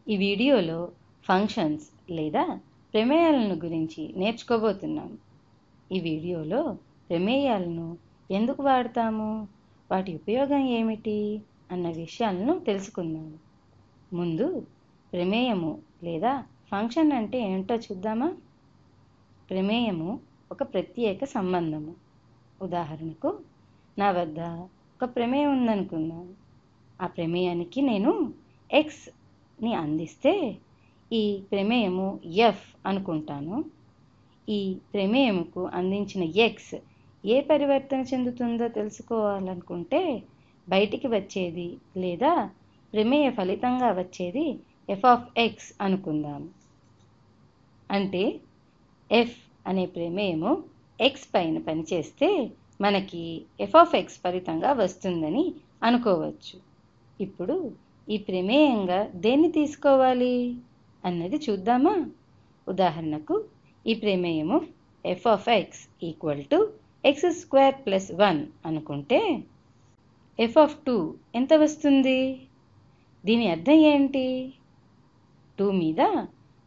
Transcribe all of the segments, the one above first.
ఈ వీడియోలో ఫంక్షన్స్ లేదా ప్రమేయాలను గురించి నేర్చుకోబోతున్నాం. ఈ వీడియోలో ప్రమేయాలను ఎందుకు వాడతాము, వాటి ఉపయోగం ఏమిటి అన్న విషయాలను తెలుసుకుందాం. ముందు ప్రమేయము లేదా ఫంక్షన్ అంటే ఏంటో చూద్దామా? ప్రమేయము ఒక ప్రత్యేక సంబంధము. ఉదాహరణకు, నా వద్ద ఒక ప్రమేయం ఉందనుకుందాం. ఆ ప్రమేయానికి నేను ఎక్స్ని అందిస్తే ఈ ప్రమేయము ఎఫ్ అనుకుంటాను. ఈ ప్రమేయముకు అందించిన ఎక్స్ ఏ పరివర్తన చెందుతుందో తెలుసుకోవాలనుకుంటే బయటికి వచ్చేది లేదా ప్రమేయ ఫలితంగా వచ్చేది ఎఫ్ ఆఫ్ ఎక్స్ అనుకుందాం. అంటే ఎఫ్ అనే ప్రమేయము ఎక్స్ పైన పనిచేస్తే మనకి ఎఫ్ ఆఫ్ ఎక్స్ ఫలితంగా వస్తుందని అనుకోవచ్చు. ఇప్పుడు ఈ ప్రమేయంగా దేన్ని తీసుకోవాలి అన్నది చూద్దామా? ఉదాహరణకు, ఈ ప్రమేయము F of X equal to X square plus 1 అనుకుంటే ఎఫ్ ఆఫ్ 2 ఎంత వస్తుంది? దీని అర్థం ఏంటి? 2 మీద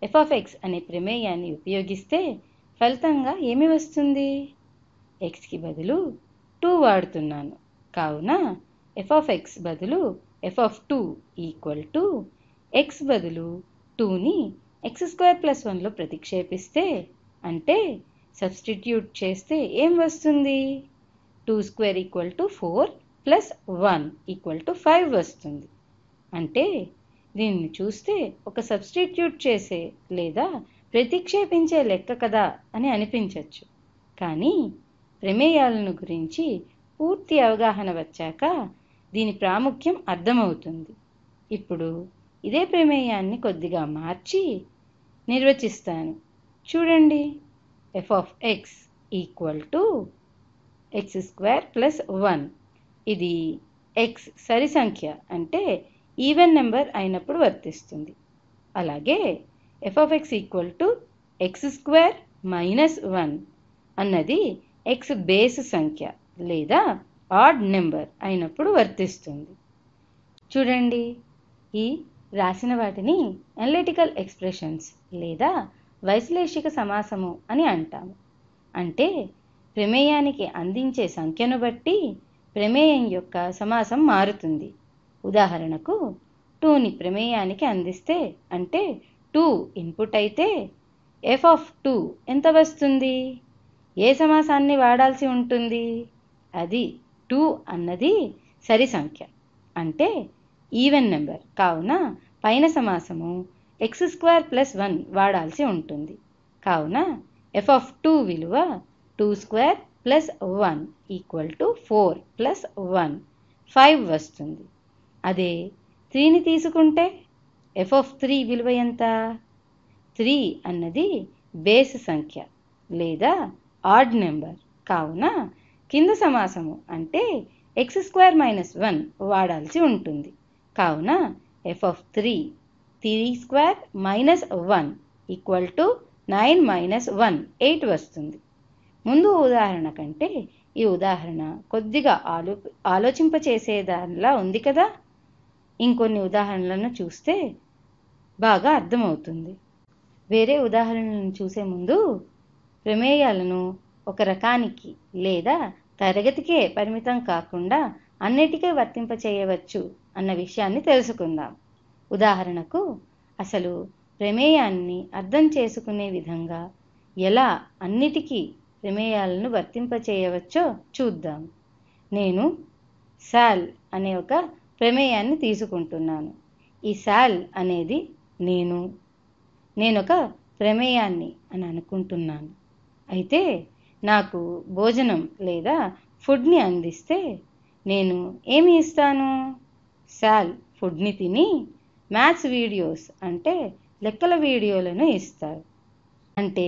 ఎఫ్ ఆఫ్ ఎక్స్ అనే ప్రమేయాన్ని ఉపయోగిస్తే ఫలితంగా ఏమి వస్తుంది? ఎక్స్కి బదులు 2 వాడుతున్నాను, కావున ఎఫ్ ఆఫ్ ఎక్స్ బదులు F of 2 equal to X బదులు 2ని ఎక్స్ స్క్వేర్ ప్లస్ 1లో ప్రతిక్షేపిస్తే, అంటే సబ్స్టిట్యూట్ చేస్తే ఏం వస్తుంది? 2 square equal to 4 plus 1 equal to 5 వస్తుంది. అంటే దీన్ని చూస్తే ఒక సబ్స్టిట్యూట్ చేసే లేదా ప్రతిక్షేపించే లెక్క కదా అని అనిపించవచ్చు. కానీ ప్రమేయాలను గురించి పూర్తి అవగాహన వచ్చాక దీని ప్రాముఖ్యం అర్థమవుతుంది. ఇప్పుడు ఇదే ప్రమేయాన్ని కొద్దిగా మార్చి నిర్వచిస్తాను. చూడండి, F of X equal to X square plus 1. ఇది ఎక్స్ సరి సంఖ్య అంటే ఈవెన్ నెంబర్ అయినప్పుడు వర్తిస్తుంది. అలాగే F of X equal to X square minus 1 అన్నది ఎక్స్ బేస్ సంఖ్య లేదా ఆడ్ నెంబర్ అయినప్పుడు వర్తిస్తుంది. చూడండి, ఈ రాసిన వాటిని అనలిటికల్ ఎక్స్ప్రెషన్స్ లేదా వైశ్లేషిక సమాసము అని అంటాము. అంటే ప్రమేయానికి అందించే సంఖ్యను బట్టి ప్రమేయం యొక్క సమాసం మారుతుంది. ఉదాహరణకు, 2ని ప్రమేయానికి అందిస్తే అంటే 2 ఇన్పుట్ అయితే ఎఫ్ ఆఫ్ 2 ఎంత వస్తుంది? ఏ సమాసాన్ని వాడాల్సి ఉంటుంది? అది 2 అన్నది సరి సంఖ్య అంటే ఈవెన్ నెంబర్, కావున పైన సమాసము ఎక్స్ స్క్వేర్ ప్లస్ 1 వాడాల్సి ఉంటుంది. కావున ఎఫ్ ఆఫ్ 2 విలువ 2 square plus 1 equal to 4 plus 1 5 వస్తుంది. అదే 3ని తీసుకుంటే ఎఫ్ ఆఫ్ 3 విలువ ఎంత? 3 అన్నది బేస్ సంఖ్య లేదా ఆడ్ నెంబర్, కావున కింద సమాసము అంటే ఎక్స్ స్క్వేర్ మైనస్ 1 వాడాల్సి ఉంటుంది. కావున F of 3 square minus 1 equal to 9 minus 1 8 వస్తుంది. ముందు ఉదాహరణ కంటే ఈ ఉదాహరణ కొద్దిగా ఆలోచింపచేసేదానిలా ఉంది కదా? ఇంకొన్ని ఉదాహరణలను చూస్తే బాగా అర్థమవుతుంది. వేరే ఉదాహరణలను చూసే ముందు ప్రమేయాలను ఒక రకానికి లేదా తరగతికే పరిమితం కాకుండా అన్నిటికీ వర్తింపచేయవచ్చు అన్న విషయాన్ని తెలుసుకుందాం. ఉదాహరణకు, అసలు ప్రమేయాన్ని అర్థం చేసుకునే విధంగా ఎలా అన్నిటికీ ప్రమేయాలను వర్తింపచేయవచ్చో చూద్దాం. నేను సాల్ అనే ఒక ప్రమేయాన్ని తీసుకుంటున్నాను. ఈ సాల్ అనేది నేనొక ప్రమేయాన్ని అని అనుకుంటున్నాను. అయితే నాకు భోజనం లేదా ఫుడ్ని అందిస్తే నేను ఏమి ఇస్తాను? సాల్ ఫుడ్ని తిని మ్యాథ్స్ వీడియోస్ అంటే లెక్కల వీడియోలను ఇస్తాడు. అంటే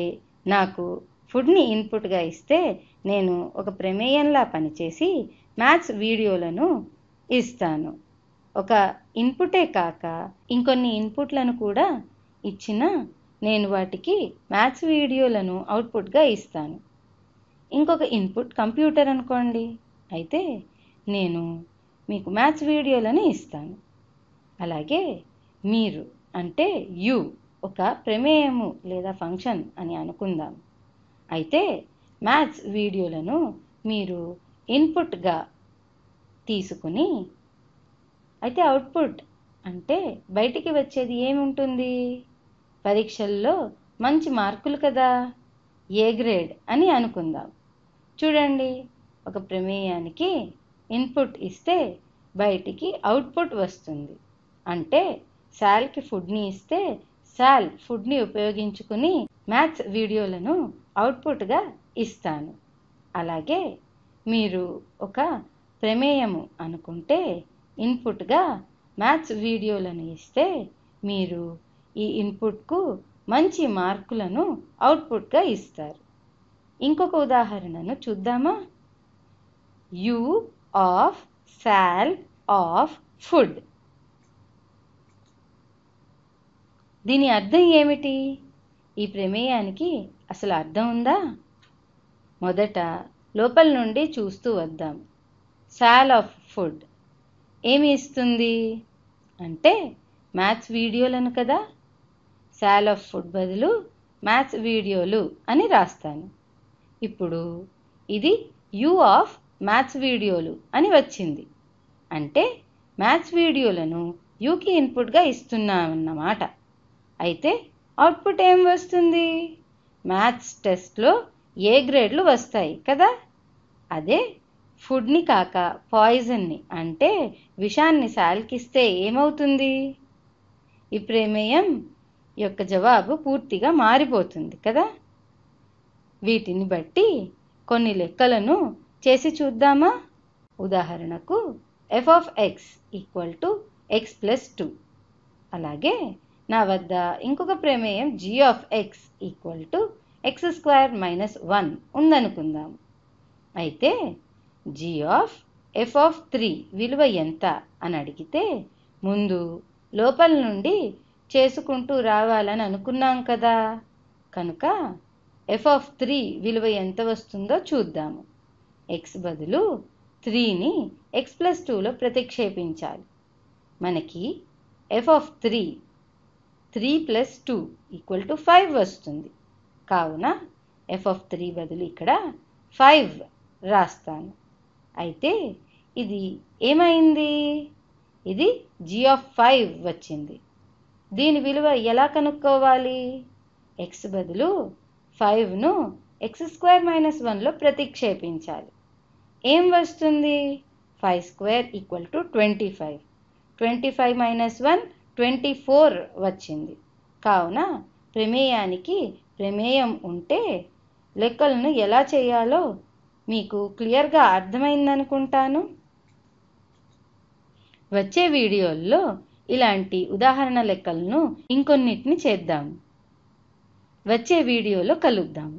నాకు ఫుడ్ని ఇన్పుట్గా ఇస్తే నేను ఒక ప్రమేయంలా పనిచేసి మ్యాథ్స్ వీడియోలను ఇస్తాను. ఒక ఇన్పుటే కాక ఇంకొన్ని ఇన్పుట్లను కూడా ఇచ్చిన నేను వాటికి మ్యాథ్స్ వీడియోలను అవుట్పుట్గా ఇస్తాను. ఇంకొక ఇన్పుట్ కంప్యూటర్ అనుకోండి, అయితే నేను మీకు మ్యాథ్స్ వీడియోలను ఇస్తాను. అలాగే మీరు అంటే యు ఒక ప్రమేయము లేదా ఫంక్షన్ అని అనుకుందాం. అయితే మ్యాథ్స్ వీడియోలను మీరు ఇన్పుట్గా తీసుకుని అయితే అవుట్పుట్ అంటే బయటికి వచ్చేది ఏముంటుంది? పరీక్షల్లో మంచి మార్కులు కదా, ఏ గ్రేడ్ అని అనుకుందాం. చూడండి, ఒక ప్రమేయానికి ఇన్పుట్ ఇస్తే బయటికి అవుట్పుట్ వస్తుంది. అంటే శాల్కి ఫుడ్ని ఇస్తే శాల్ ఫుడ్ని ఉపయోగించుకుని మ్యాథ్స్ వీడియోలను అవుట్పుట్గా ఇస్తాను. అలాగే మీరు ఒక ప్రమేయము అనుకుంటే ఇన్పుట్గా మ్యాథ్స్ వీడియోలను ఇస్తే మీరు ఈ ఇన్పుట్కు మంచి మార్కులను అవుట్పుట్గా ఇస్తారు. ఇంకొక ఉదాహరణను చూద్దామా? You of shall of food. దీని అర్థం ఏమిటి? ఈ ప్రమేయానికి అసలు అర్థం ఉందా? మొదట లోపల నుండి చూస్తూ వద్దాం. శాల్ ఆఫ్ ఫుడ్ ఏమి ఇస్తుంది అంటే మ్యాథ్స్ వీడియోలను కదా. శాల్ ఆఫ్ ఫుడ్ బదులు మ్యాథ్స్ వీడియోలు అని రాస్తాను. ఇప్పుడు ఇది యు ఆఫ్ మ్యాథ్స్ వీడియోలు అని వచ్చింది. అంటే మ్యాథ్స్ వీడియోలను యుకి ఇన్పుట్గా ఇస్తున్నామన్నమాట. అయితే అవుట్పుట్ ఏం వస్తుంది? మ్యాథ్స్ టెస్ట్లో ఏ గ్రేడ్లు వస్తాయి కదా. అదే ఫుడ్ని కాక పాయిజన్ని అంటే విషాన్ని శాల్కిస్తే ఏమవుతుంది? ఈ ప్రమేయం యొక్క జవాబు పూర్తిగా మారిపోతుంది కదా. వీటిని బట్టి కొన్ని లెక్కలను చేసి చూద్దామా? ఉదాహరణకు f of x equal to x plus 2. అలాగే నా వద్ద ఇంకొక ప్రమేయం g of x equal to x square minus 1 ఉందనుకుందాం. అయితే g of f of 3 విలువ ఎంత అని అడిగితే ముందు లోపల నుండి చేసుకుంటూ రావాలని అనుకున్నాం కదా. కనుక f of 3 విలువ ఎంత వస్తుందో చూద్దాము. x బదులు 3ని x ప్లస్ 2లో ప్రతిక్షేపించాలి. మనకి f of 3 plus 2 equal to 5 వస్తుంది. కావున f of 3 బదులు ఇక్కడ 5 రాస్తాను. అయితే ఇది ఏమైంది? ఇది g of 5 వచ్చింది. దీని విలువ ఎలా కనుక్కోవాలి? x బదులు 5ను x స్క్వేర్ మైనస్ 1లో ప్రతిక్షేపించాలి. ఏం వస్తుంది? 5 స్క్వేర్ ఈక్వల్ టు 25. 25 మైనస్ 1 24 వచ్చింది. కావున ప్రమేయానికి ప్రమేయం ఉంటే లెక్కలను ఎలా చేయాలో మీకు క్లియర్గా అర్థమైందనుకుంటాను. వచ్చే వీడియోల్లో ఇలాంటి ఉదాహరణ లెక్కలను ఇంకొన్నిటిని చేద్దాం. వచ్చే వీడియోలో కలుద్దాం.